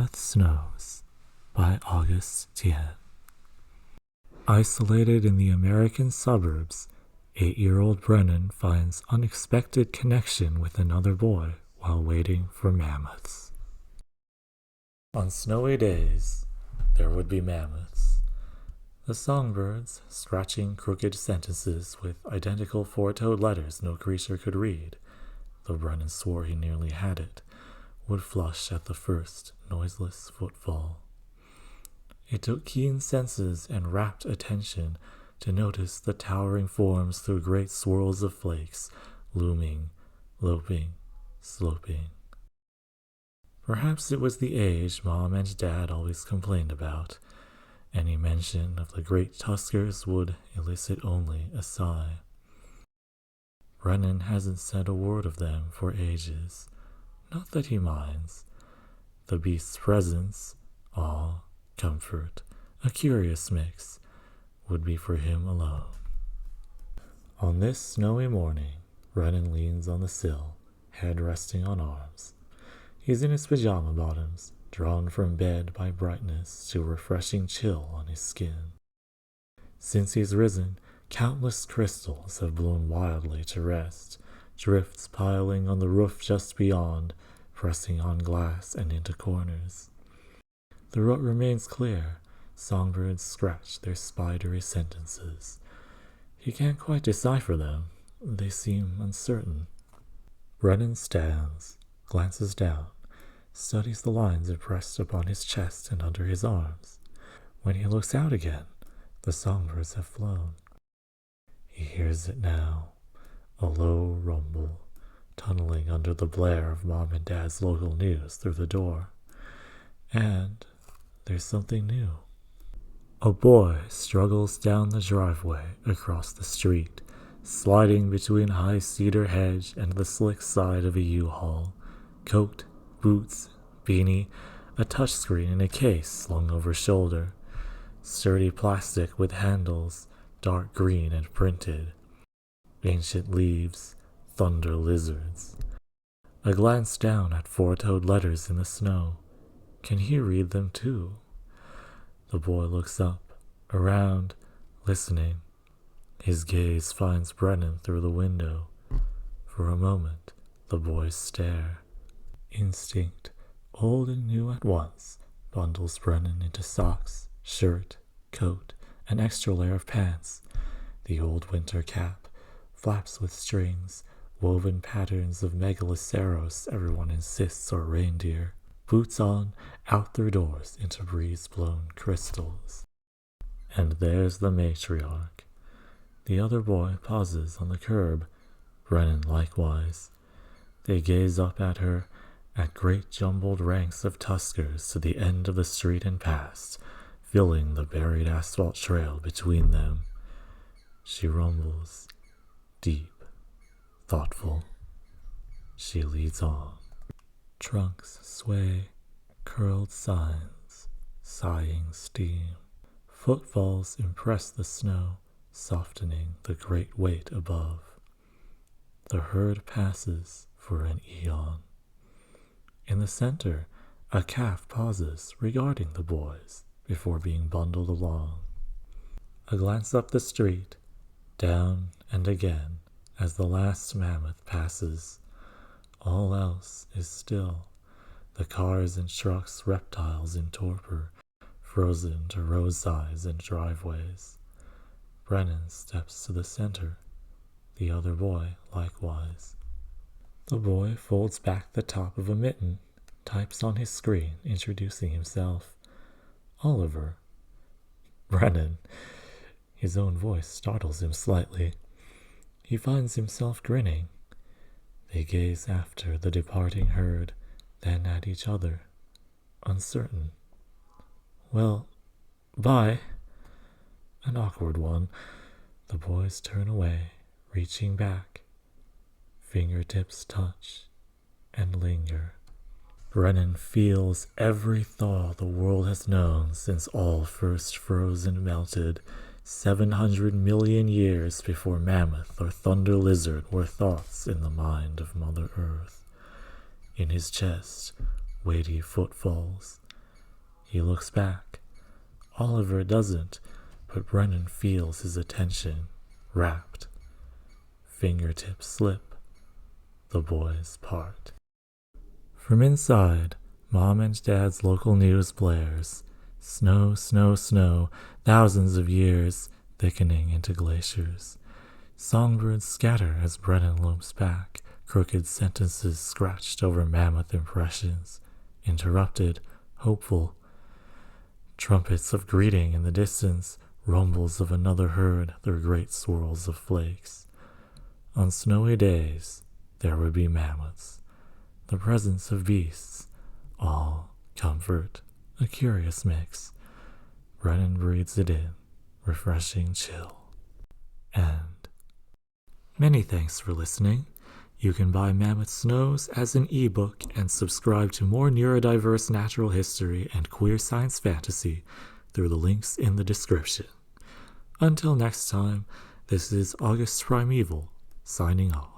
Mammoth Snows by August Tian. Isolated in the American suburbs, 8-year-old Brennan finds unexpected connection with another boy while waiting for mammoths. On snowy days, there would be mammoths. The songbirds, scratching crooked sentences with identical four-toed letters no creature could read, though Brennan swore he nearly had it, would flush at the first noiseless footfall. It took keen senses and rapt attention to notice the towering forms through great swirls of flakes, looming, loping, sloping. Perhaps it was the age Mom and Dad always complained about. Any mention of the great tuskers would elicit only a sigh. Brennan hasn't said a word of them for ages. Not that he minds. The beast's presence, awe, comfort, a curious mix, would be for him alone. On this snowy morning, Brennan leans on the sill, head resting on arms. He's in his pajama bottoms, drawn from bed by brightness to a refreshing chill on his skin. Since he's risen, countless crystals have blown wildly to rest, drifts piling on the roof just beyond, pressing on glass and into corners. The road remains clear. Songbirds scratch their spidery sentences. He can't quite decipher them. They seem uncertain. Brennan stands, glances down, studies the lines impressed upon his chest and under his arms. When he looks out again, the songbirds have flown. He hears it now, a low rumble, tunneling under the blare of Mom and Dad's local news through the door. And there's something new. A boy struggles down the driveway across the street, sliding between high cedar hedge and the slick side of a U-Haul. Coat, boots, beanie, a touchscreen in a case slung over shoulder. Sturdy plastic with handles, dark green and printed. Ancient leaves, thunder lizards. A glance down at four-toed letters in the snow. Can he read them too? The boy looks up, around, listening. His gaze finds Brennan through the window. For a moment, the boys stare. Instinct, old and new at once, bundles Brennan into socks, shirt, coat, an extra layer of pants. The old winter cap, flaps with strings, woven patterns of megaloceros everyone insists are reindeer. Boots on, out their doors into breeze-blown crystals. And there's the matriarch. The other boy pauses on the curb, Brennan likewise. They gaze up at her, at great jumbled ranks of tuskers to the end of the street and past, filling the buried asphalt trail between them. She rumbles, deep, thoughtful. She leads on. Trunks sway, curled signs, sighing steam. Footfalls impress the snow, softening the great weight above. The herd passes for an eon. In the center, a calf pauses regarding the boys before being bundled along. A glance up the street, down and again as the last mammoth passes. All else is still. The cars and trucks, reptiles in torpor, frozen to roadsides and driveways. Brennan steps to the center. The other boy likewise. The boy folds back the top of a mitten, types on his screen, introducing himself. Oliver. Brennan. His own voice startles him slightly. He finds himself grinning. They gaze after the departing herd, then at each other, uncertain. Well, bye. An awkward one. The boys turn away, reaching back. Fingertips touch and linger. Brennan feels every thaw the world has known since all first froze and melted, 700 million years before mammoth or thunder lizard were thoughts in the mind of Mother Earth. In his chest, weighty footfalls, He looks back. Oliver doesn't, but Brennan feels his attention rapt. Fingertips slip. The boys part. From inside, Mom and Dad's local news blares. Snow, snow, snow, thousands of years, thickening into glaciers. Songbirds scatter as Brennan loops back, crooked sentences scratched over mammoth impressions. Interrupted, hopeful. Trumpets of greeting in the distance, rumbles of another herd through great swirls of flakes. On snowy days, there would be mammoths. The presence of beasts, all comfort, a curious mix. Brennan breathes it in, refreshing chill. And many thanks for listening. You can buy Mammoth Snows as an ebook and subscribe to more neurodiverse natural history and queer science fantasy through the links in the description. Until next time, this is August Primeval, signing off.